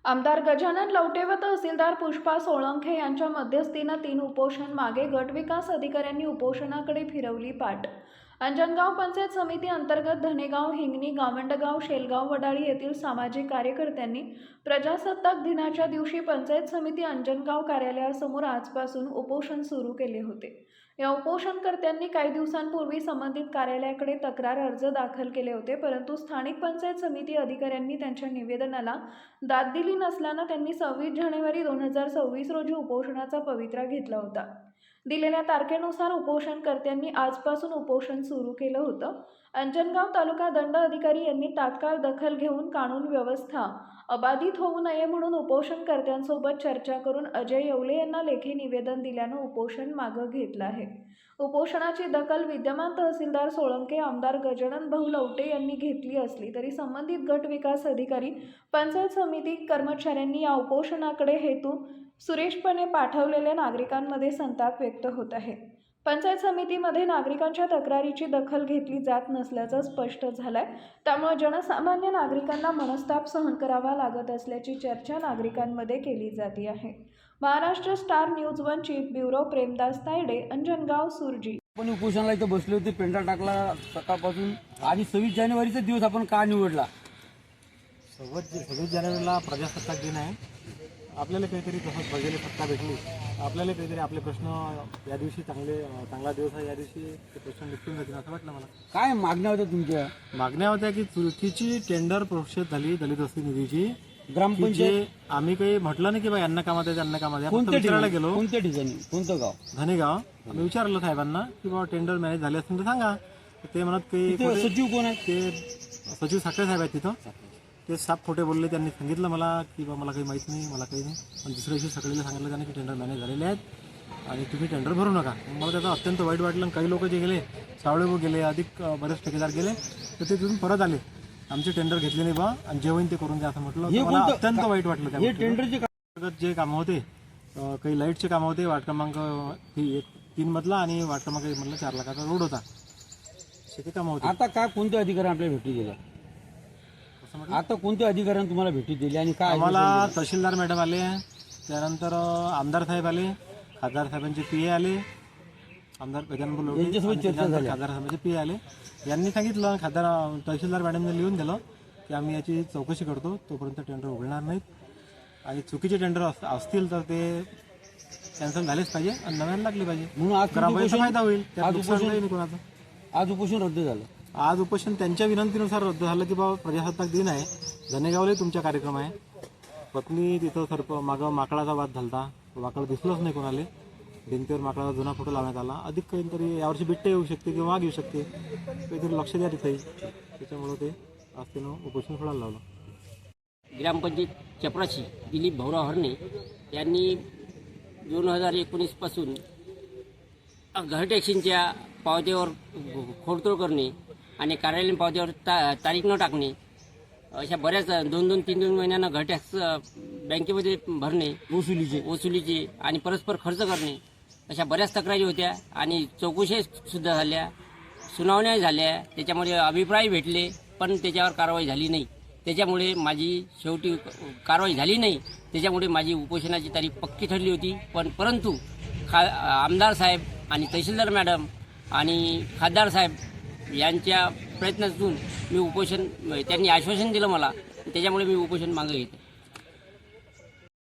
आमदार गजानन लवटे व तहसीलदार पुष्पा सोळंखे यांच्या मध्यस्थीनं 3 उपोषण मागे गटविकास अधिकाऱ्यांनी उपोषणाकडे फिरवली पाठ। अंजनगाव पंचायत समिती अंतर्गत धनेगाव, हिंगणी, गावंडगाव, शेलगाव, वडाळी येथील सामाजिक कार्यकर्त्यांनी प्रजासत्ताक दिनाच्या दिवशी पंचायत समिती अंजनगाव कार्यालयासमोर आजपासून उपोषण सुरू केले होते। या उपोषणकर्त्यांनी काही दिवसांपूर्वी संबंधित कार्यालयाकडे तक्रार अर्ज दाखल केले होते, परंतु स्थानिक पंचायत समिती अधिकाऱ्यांनी त्यांच्या निवेदनाला दाद दिली नसल्याने त्यांनी 26 जानेवारी 2026 रोजी उपोषणाचा पवित्रा घेतला होता। दिलेल्या तारखेनुसार उपोषणकर्त्यांनी आजपासून उपोषण सुरू केलं होतं। अंजनगाव तालुका दंड अधिकारी यांनी तात्काळ दखल घेऊन कानून व्यवस्था अबाधित होऊ नये म्हणून उपोषणकर्त्यांसोबत चर्चा करून अजय येवले यांना लेखी निवेदन दिल्यानं उपोषण मागे घेतलं आहे। उपोषणाची दखल विद्यमान तहसीलदार सोळंके, आमदार गजानन भाऊ लवटे यांनी घेतली असली तरी संबंधित गट विकास अधिकारी, पंचायत समिती कर्मचाऱ्यांनी या उपोषणाकडे हेतू सुरेशपणे पाठवलेल्या नागरिकांमध्ये संताप व्यक्त होत आहे। पंचायत समितीमध्ये नागरिकांच्या तक्रारीची दखल घेतली जात नसल्याचं स्पष्ट झालंय, त्यामुळे जनसामान्य नागरिकांना मनस्ताप सहन करावा लागत असल्याची चर्चा नागरिकांमध्ये केली जाते आहे। Maharashtra Star News 1 chief bureau Premdas Tayde, Anjangaon, Surji. आपण उपोषणाला इथं बसले होते, पेंटा टाकला सकाळपासून आणि 26 जानेवारीचा दिवस आपण का निवडला? 26 जानेवारीला प्रजासत्ताक दिन आहे। आपल्याला काहीतरी तसंच प्रजेला सत्ता भेटली, आपल्याला काहीतरी आपले प्रश्न या दिवशी चांगला दिवस आहे, या दिवशी ते प्रश्न निपटून जातील असं वाटलं मला। काय मागण्या होत्या तुमच्या? मागण्या होत्या की चुकीची टेंडर प्रोसेस झाली दलित वस्ती निधीची ग्रामपंचायत। आम्ही काही म्हटलं नाही की बा यांना कामात आहे त्यांना कामात आहे, कोणत्या विचारायला गेलो। कोणत्या ठिकाणी? कोणतं गाव? धनेगाव। आम्ही विचारलं साहेबांना की बाबा टेंडर मॅनेज झाले असेल तर सांगा। ते म्हणत की सचिव कोण आहे? ते सचिव साखरे साहेब आहेत तिथं। ते साप खोटे बोलले। त्यांनी सांगितलं मला की बा मला काही माहीत नाही, मला काही नाही। पण दुसऱ्या दिवशी सगळ्यांना सांगितलं त्यांनी की टेंडर मॅनेज झालेले आहेत आणि तुम्ही टेंडर भरू नका। मला त्याचा अत्यंत वाईट वाटलं। काही लोक जे गेले, सावळे गेले, अधिक बरेच ठेकेदार गेले, तर ते तिथून परत आले, आमचे टेंडर घेतले नाही बा आणि जे होईल ते करून द्या असं म्हटलं। मला अत्यंत वाईट वाटलं। हे टेंडरचे जे कामं होते, काही लाईटचे कामं होते, वार्ड क्रमांक 3 मधला आणि वार्ड क्रमांक 1 मधला 4 लाखाचा रोड होता, ते कामं होते। आता काय कोणत्या अधिकाऱ्यांनी आपल्याला भेटी दिल्या? आता कोणत्या अधिकाऱ्यांनी तुम्हाला भेटी दिली आणि काय? आम्हाला तहसीलदार मॅडम आले, त्यानंतर आमदार साहेब आले, खासदार साहेबांचे पीए आले, आमदार गजानन लवटे यांच्यासोबत चर्चा झाली। खासदार साहेबांचे पीए आले। यांनी सांगितलं, तहसीलदार मॅडमने लिहून दिलं की आम्ही याची चौकशी करतो, तोपर्यंत टेंडर उघडणार नाहीत आणि चुकीचे टेंडर असतील तर ते कॅन्सल झालेच पाहिजे आणि नव्याने लागले पाहिजे, म्हणून आज फायदा होईल। आज उपोषण रद्द झालं। आज उपोषण त्यांच्या विनंतीनुसार रद्द झालं की बाबा प्रजासत्ताक दिन आहे, धनेगावला तुमचा कार्यक्रम आहे। पत्नी तिथं मागं माकडाचा वाद झालता, माकड दिसलंच नाही कोणाला, भिंतीवर माकडाचा जुना फोटो लावण्यात आला। अधिक काहीतरी यावर्षी बिट्टे येऊ शकते किंवा वाघ येऊ शकते, काहीतरी लक्ष द्या तिथे, त्याच्यामुळे ते आज त्यानं उपोषण सोडायला लावलं। ग्रामपंचायत चपराशी दिलीप भाऊराव हरणे यांनी 2019 पासून घर टॅक्सींच्या पावत्यावर खोडतोड करणे आणि कार्यालयीन पावत्यावर तारीख न टाकणे, अशा बऱ्याच 2-2, 3-3 महिन्यांना घर टॅक्स बँकेमध्ये भरणे, वसुलीचे आणि परस्पर खर्च करणे, अशा बऱ्याच तक्रारी होत्या आणि चौकशी सुद्धा झाल्या, सुनावण्या झाल्या, त्याच्यामध्ये अभिप्राय भेटले, पण त्याच्यावर कारवाई झाली नाही। त्याच्यामुळे माझी शेवटी कारवाई झाली नाही, त्याच्यामुळे माझी उपोषणाची तारीख पक्की ठरली होती। परंतु आमदार साहेब आणि तहसीलदार मॅडम आणि खासदार साहेब यांच्या प्रयत्नातून मी उपोषण, त्यांनी आश्वासन दिलं मला, त्याच्यामुळे मी उपोषण मागे घेते।